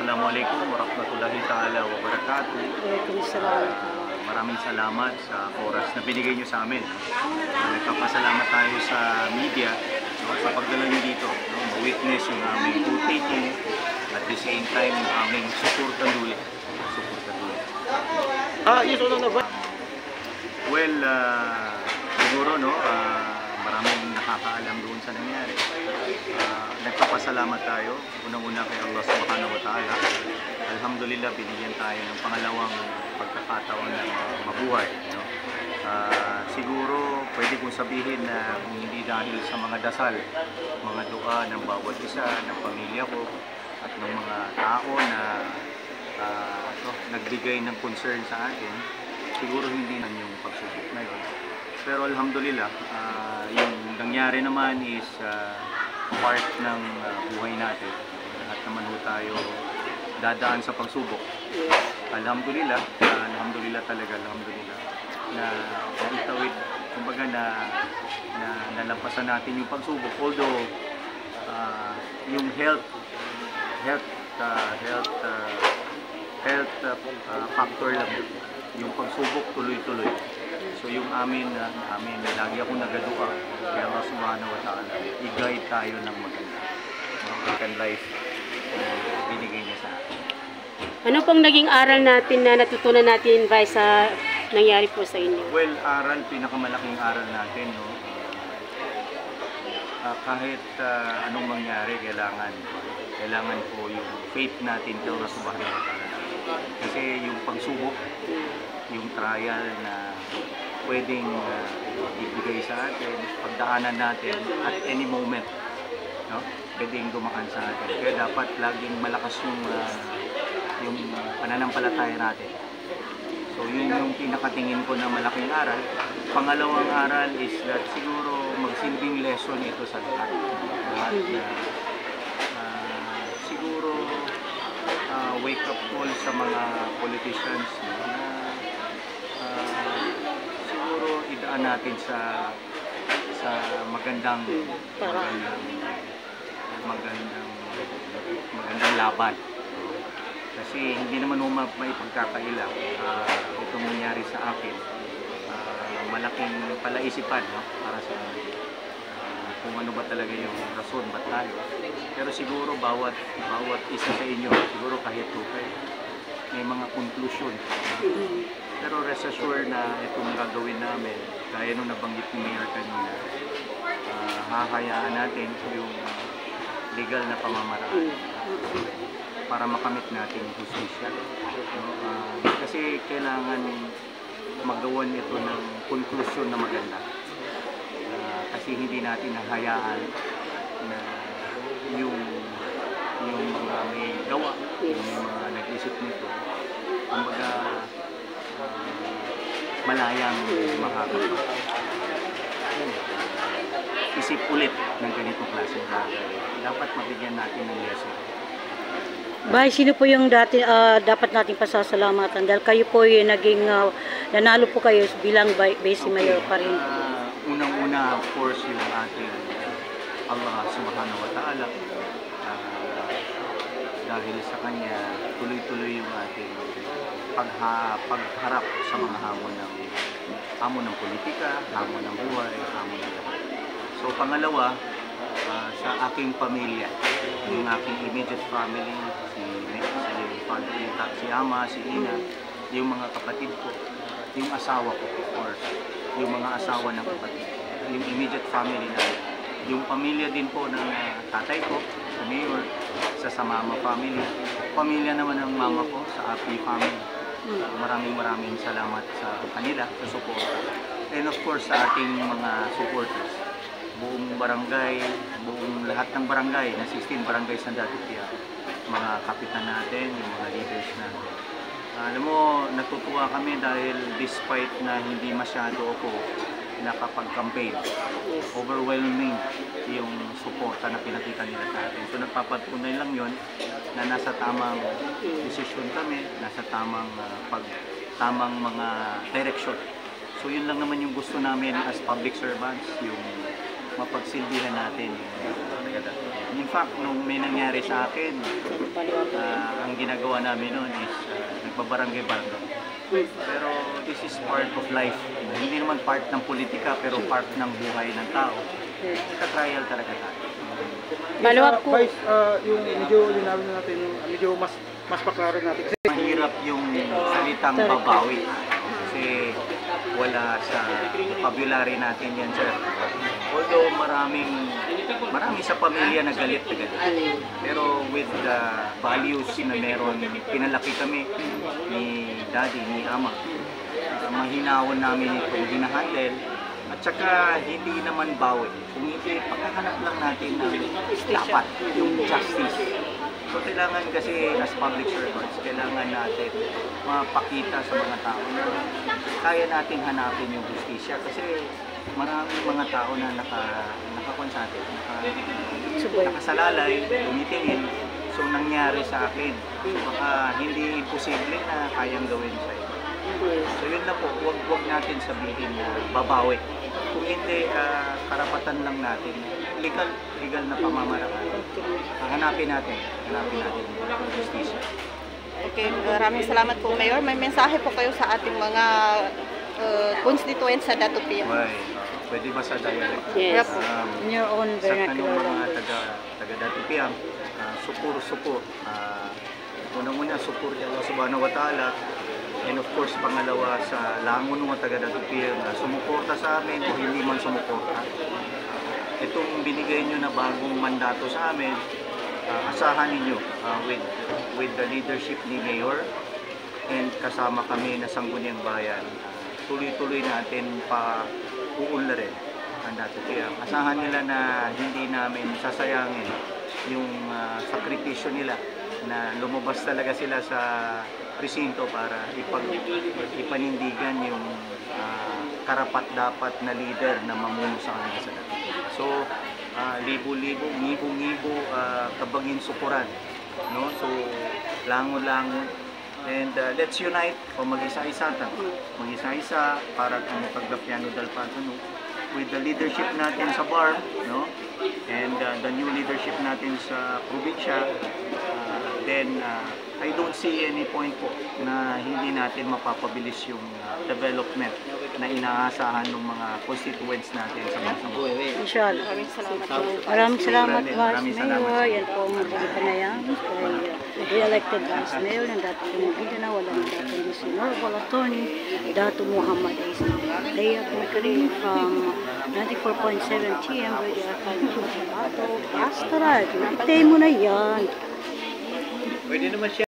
Assalamualaikum warahmatullahi ta'ala wabarakatuh. Maraming salamat sa oras na binigay nyo sa amin. Nagpapasalamat tayo sa media sa pagdala nyo dito. Ma-witness yung aming taking at the same time yung aming suportan ulit. Well, siguro maraming nakakaalam doon sa nangyari. Nagpapasalamat tayo unang-una kay Allah Subhanahu wa Ta'ala. Alhamdulillah, binigyan tayo ng pangalawang pagkakataon na mabuhay. Siguro pwede kong sabihin na kung hindi dahil sa mga dasal, mga dua ng bawat isa, ng pamilya ko at ng mga tao na nagbigay ng concern sa atin, siguro hindi na yung pagsubok na yun. Pero alhamdulillah, yung nangyari naman is part ng buhay natin. Lahat naman ho tayo dadaan sa pagsubok. Alhamdulillah, alhamdulillah talaga, alhamdulillah na itawid, kumbaga na nalampasan natin yung pagsubok. Although yung health factor lang, yung pagsubok tuloy-tuloy. So yung amin lagi akong nagadua kay Allah Subhanahu wa Ta'ala, i-guide tayo ng maganda, American life na binigay niya sa akin. Ano pong naging aral natin na natutunan natin by sa nangyari po sa inyo? Well, pinakamalaking aral natin, kahit anong mangyari, kailangan po yung faith natin kay Allah Subhanahu wa Ta'ala. Kasi yung pagsubok, yung trial na pwedeng ibigay sa atin, pagdaanan natin at any moment, pwedeng dumaan sa atin. Kaya dapat laging malakas yung pananampalataya natin. So yun yung pinakatingin ko na malaking aral. Pangalawang aral is that siguro magsilbing lesson ito sa lahat. Siguro wake up call sa mga politicians siguro idaan natin sa magandang laban. Kasi hindi naman may pagkakaila. Itong nangyari sa akin, malaking palaisipan para sa kung ano ba talaga yung rason ba't tayo. Pero siguro bawat isa sa inyo, siguro kahit kayo, may mga conclusion. Pero rest assured na itong gagawin namin, gaya nung nabanggit ni Mayor kanina, hahayaan natin yung legal na pamamaraan para makamit natin yung hustisya. Kasi kailangan magawan ito ng conclusion na maganda. Kasi hindi natin nahayaan na yung mga may gawa, yung mga nag-isip nito, kumbaga malayang makakapag isip ulit ng ganitong klaseng bagay. Dapat mabigyan natin ng lesson. Bay, sino po yung dapat nating pasasalamatan? Dahil kayo po yung naging nanalo po kayo bilang Vice Mayor pa rin. Unang-una, of course, yung ating Allah Subhanahu wa Ta'ala. Dahil sa Kanya, tuloy-tuloy yung ating pagharap sa mga hamon ng politika, hamon ng buhay, hamon ng lahat. So pangalawa, sa aking pamilya, yung aking immediate family, si Ama, si Ina, yung mga kapatid ko, yung asawa ko, of course, yung mga asawa ng kapatid, yung immediate family na, yung pamilya din po ng tatay ko, sa Mayor, sa mama family, pamilya naman ng mama ko, sa Api family. Maraming salamat sa kanila, sa support. And of course, sa ating mga supporters, buong barangay, buong lahat ng barangay, na 16 barangay sa Dapitia, mga kapitan natin, yung mga leaders natin. Alam mo, natutuwa kami dahil despite na hindi masyado ako nakapag-campaign, overwhelming yung suporta na pinakita nila sa atin. So nagpapatunay lang yun na nasa tamang desisyon kami, nasa tamang mga direksyon. So yun lang naman yung gusto namin as public servants, yung mapagsilbihan natin yung In fact, nung may nangyari sa akin, ang ginagawa namin noon is nagbabarangay barangay. Pero this is part of life. Hindi naman part ng politika, pero part ng buhay ng tao. Ka-trial talaga tayo. Follow-up ko. Vice, yung medyo linawin natin, medyo mas paklaro natin. Kasi Mahirap yung salitang babawi. Kasi wala sa vocabulary natin yan, sir. Although marami sa pamilya na galit na galit. Pero with the values na meron, pinalaki kami ni daddy, ni ama. Mahinahon namin itong hinahandle. At saka hindi naman bawi. Kung hindi, pagkahanap lang natin ng dapat, yung justice. So kailangan kasi as public servants, kailangan natin mapakita sa mga tao na kaya nating hanapin yung justisya. Kasi maraming mga tao na nakakuan sa atin, nakasalalay, tumitingin. So nangyari sa akin. So baka hindi imposible na kayang gawin sa iyo. So yun na po, wag natin sabihin na babawi. Kung hindi, karapatan lang natin, legal na pamamaraan. Hanapin natin yung justisya. Okay, maraming salamat po, Mayor. May mensahe po kayo sa ating mga constituents sa Datupiang. Pwede ba sa dialect? Yes. Um, In your own Sa kanong vernacular mga language. taga Datupiang, supur. Unang-una, supur kay Allah Subhanahu wa Ta'ala. And of course, pangalawa sa langon ng mga taga Datupiang na sumuporta sa amin o hindi man sumuporta. Itong binigay nyo na bagong mandato sa amin, asahan ninyo with the leadership ni Mayor and kasama kami na Sangguniang Bayan. Tuloy-tuloy natin uunlarin ang Datupiang. Asahan nila na hindi namin sasayangin yung sakripisyo nila na lumabas talaga sila sa presinto para ipanindigan yung karapat-dapat na leader na mamuno sa kanila sa dati. So, libo-libo, ngibo-ngibo, kabagin sukuran. No? So, langon-langon. And let's unite o mag-isa-isa mag-isa-isa para pagdapiano dal no? With the leadership natin sa BARM, no? And the new leadership natin sa probinsya, then I don't see any point po na hindi natin mapapabilis yung development na inaasahan ng mga constituents natin sa bansa. Inshallah. Maraming salamat po. Maraming salamat, Maraming Vice salamat. Mayor. Yan po ang mabili panayam. Re-elected Vice Mayor ng Dato Pumagida walang dating Disenor, Attorney, Dato Muhammad Ismail. Leia Kumikarin from 94.7 TM Radio Archive of Dato Pastoral. Pinapitay mo na yan. Pwede naman siya.